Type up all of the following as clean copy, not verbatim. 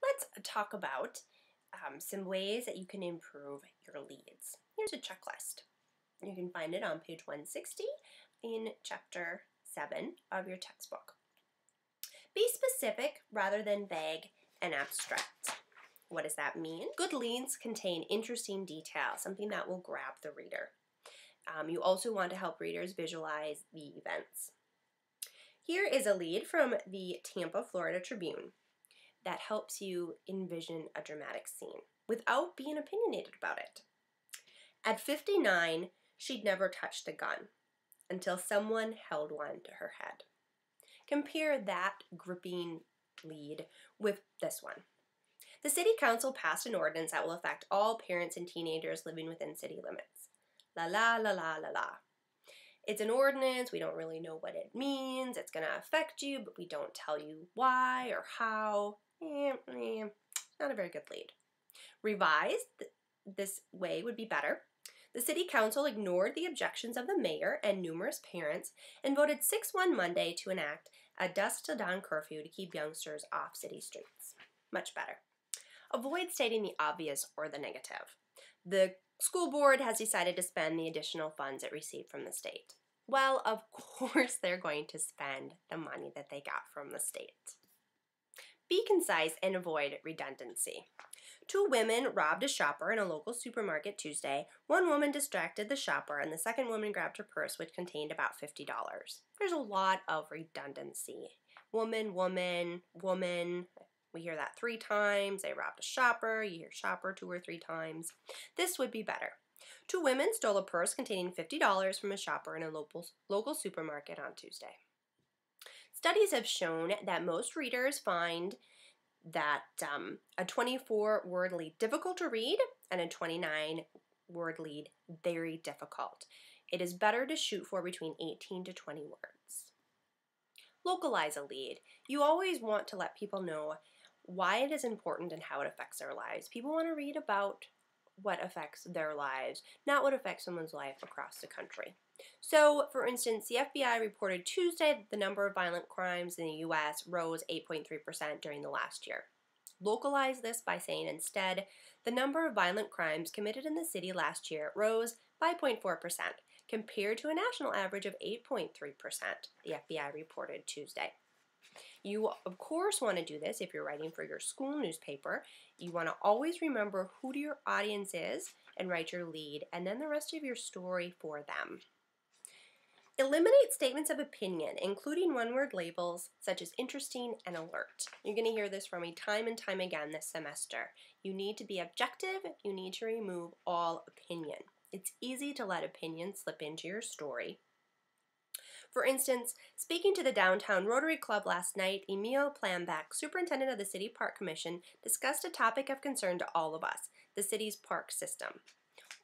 let's talk about some ways that you can improve your leads. Here's a checklist. You can find it on page 160 in chapter 7 of your textbook. Be specific rather than vague and abstract. What does that mean? Good leads contain interesting detail, something that will grab the reader. You also want to help readers visualize the events. Here is a lead from the Tampa, Florida Tribune that helps you envision a dramatic scene without being opinionated about it. At 59, she'd never touched a gun until someone held one to her head. Compare that gripping lead with this one. The City Council passed an ordinance that will affect all parents and teenagers living within city limits. La la la la la la. It's an ordinance, we don't really know what it means, it's going to affect you, but we don't tell you why or how. Not a very good lead. Revised this way would be better. The City Council ignored the objections of the mayor and numerous parents and voted 6-1 Monday to enact a dusk-to-dawn curfew to keep youngsters off city streets. Much better. Avoid stating the obvious or the negative. The school board has decided to spend the additional funds it received from the state. Well, of course they're going to spend the money that they got from the state. Be concise and avoid redundancy. 2 women robbed a shopper in a local supermarket Tuesday. One woman distracted the shopper and the second woman grabbed her purse, which contained about $50. There's a lot of redundancy. Woman, woman, woman. We hear that 3 times. They robbed a shopper. You hear shopper 2 or 3 times. This would be better. 2 women stole a purse containing $50 from a shopper in a local supermarket on Tuesday. Studies have shown that most readers find that a 24-word lead difficult to read and a 29-word lead very difficult. It is better to shoot for between 18 to 20 words. Localize a lead. You always want to let people know why it is important and how it affects their lives. People want to read about what affects their lives, not what affects someone's life across the country. So, for instance, the FBI reported Tuesday that the number of violent crimes in the U.S. rose 8.3% during the last year. Localize this by saying instead, the number of violent crimes committed in the city last year rose 5.4% compared to a national average of 8.3%, the FBI reported Tuesday. You, of course, want to do this if you're writing for your school newspaper. You want to always remember who your audience is and write your lead, and then the rest of your story for them. Eliminate statements of opinion, including one-word labels such as interesting and alert. You're going to hear this from me time and time again this semester. You need to be objective. You need to remove all opinion. It's easy to let opinion slip into your story. For instance, speaking to the Downtown Rotary Club last night, Emil Planbeck, superintendent of the City Park Commission, discussed a topic of concern to all of us, the city's park system.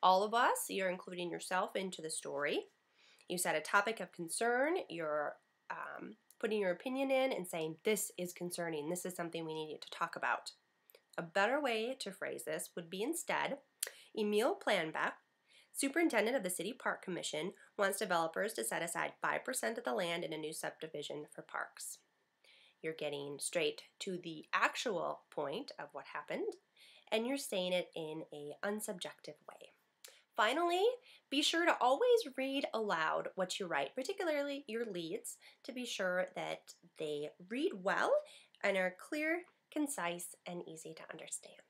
All of us, you're including yourself into the story. You said a topic of concern, you're putting your opinion in and saying, this is concerning, this is something we need to talk about. A better way to phrase this would be instead, Emil Planbeck, superintendent of the City Park Commission, wants developers to set aside 5% of the land in a new subdivision for parks. You're getting straight to the actual point of what happened, and you're saying it in an unsubjective way. Finally, be sure to always read aloud what you write, particularly your leads, to be sure that they read well and are clear, concise, and easy to understand.